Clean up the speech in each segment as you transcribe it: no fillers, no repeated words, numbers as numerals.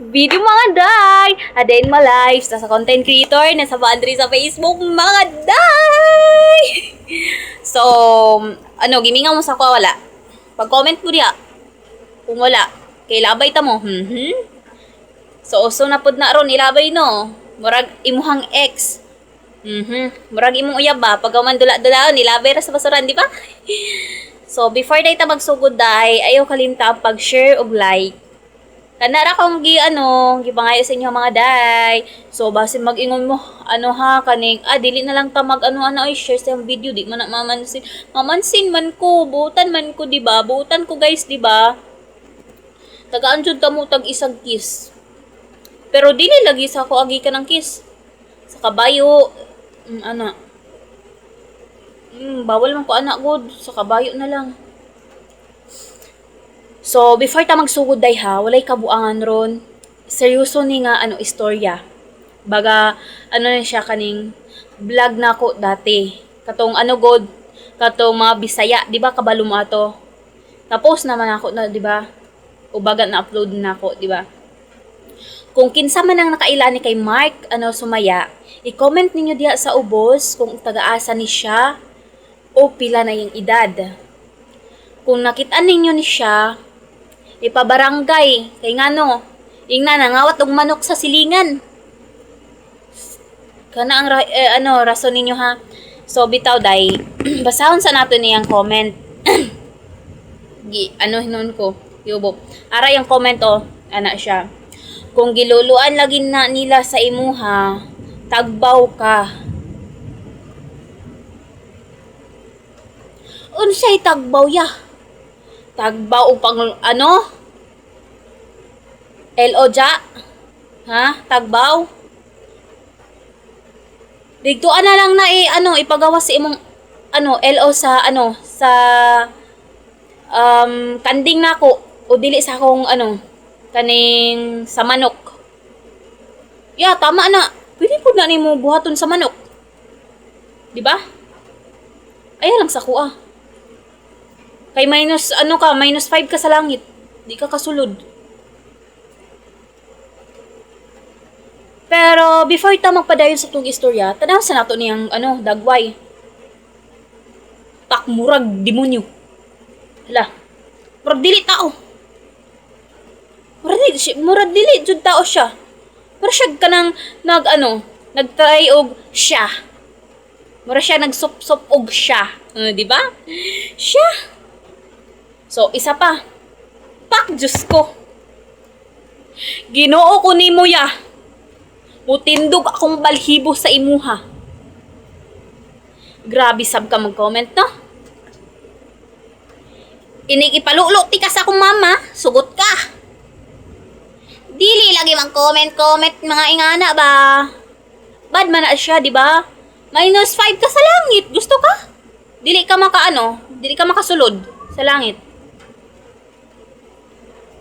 video mga day. Adain mo lives. Nasa content creator. Nasa boundary sa Facebook mga day. So, gimingaw mo sa ko wala. Pag-comment mo diya. Kung wala, kay labay ta mo. So, uso na pod na ron, ilabay no. Murag imuhang ex. Murag imong uyab ba? Pag mandula-dulaon, ilabay ra sa basuran, di ba? So, before day ta magsugod day, ayaw kalimta pag-share og like. Kanara kong gipangayo sa inyo mga day. So, base mag-ingon mo, kaning, dili na lang ta share sa video, di man na mamansin. Mamansin man ko, buutan man ko, di ba? Buutan ko guys, di ba? Tagaan jud ta mo tag isang kiss. Pero dili lagi sa ako agi ka ng kiss. Sa kabayo, bawal man ko anak god, sa kabayo na lang. So, before ta magsugod day ha, walay kabuangan ron. Seryoso ni nga istorya. Baga na siya kaning vlog na ko dati. Katong god, katong mga Bisaya, di ba kabalo mo ato. Tapos naman ako na, di ba? O baga na upload na ako, di ba? Kung kinsa man ang nakailani kay Mark Sumaya, i-comment ninyo diha sa ubos kung taga-asa ni siya o pila na yung edad. Kung nakitaan ninyo ni siya, ipabarangay kay ngano ingna nangawat og manok sa silingan. Kana ang rason ninyo ha. So bitaw day basahon sa nato niyang comment. Hinon ko yubo ara yung comment ana siya. Kung giluluan lagi na nila sa imuha, tagbaw ka. Unsay tagbaw ya? Tagbaw og pang LO-ja? Ha? Tagbaw? Digtuan na lang na ipagawa si imong LO sa sa kanding nako o dili sa akong kaning sa manok. Ya, tama na. Pwede po na nimo buhaton sa manok. Di ba? Ay lang sa kuha. Kay minus minus 5 ka sa langit. Di ka kasulod. Pero before ta magpadayon sa tong istorya, tanaw sa nato niyang dagway. Takmurag demonyo. Hala. Murag dili tao. Murag dili jud tao siya. Mura siya kanang nagtry og siya. Mura siya nagsup-sup og siya. Di ba? Siya. So, isa pa. Pak, Diyos ko. Ginoo ko ni mo ya. Mutindog akong balhibo sa imuha. Grabe sab ka mag-comment, no? Inig ipalulo ti ka sa akong mama. Sugot ka. Dili lagi mang comment mga ingana ba? Bad man na siya, di ba? Minus 5 ka sa langit. Gusto ka? Dili ka dili ka makasulod sa langit.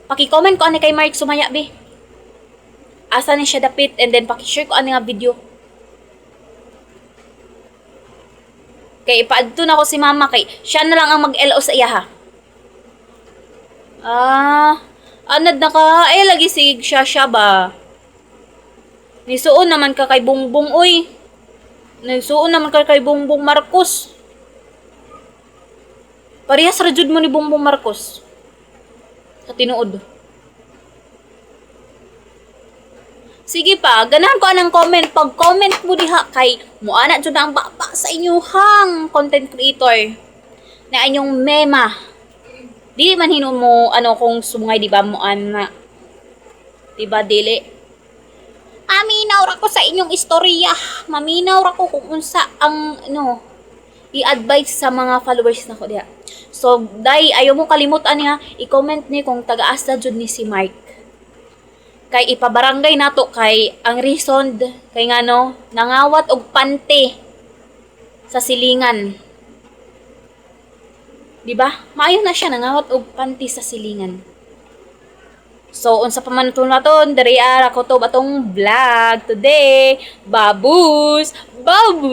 Paki-comment ko kay Mark Sumaya, be. Asa ni siya dapit, and then paki-share ko nga video. Kay ipaadto na ko si mama kay siya na lang ang mag-LO sa iya ha. Anad na ka, lagi sig siya ba? Nisuon naman ka kay Bongbong, uy. Nisuon naman ka kay Bongbong Marcos. Parehas ra jud mo ni Bongbong Marcos. Sa tinuod. Sige pa, ganahan ko anang comment. Pag-comment mo diha kay muana jud ang baba sa inyuhang content creator na inyong mema. Dili man hinon mo kung sumungay di ba mo ana. Di ba dili? Aminaw ra ko sa inyong istorya. Maminaw ra ko kung unsa ang i-advise sa mga followers nako diha. So, day, ayaw mo kalimutan niya, i-comment ni kung taga-asa jud ni si Mark. Kay ipabarangay nato kay ang reason kay nangawat og pante sa silingan. Di ba? Maayo na siya nangawat og panty sa silingan. So, unsa pa man naton, diri ara ko to batong vlog today. Babus! Babus!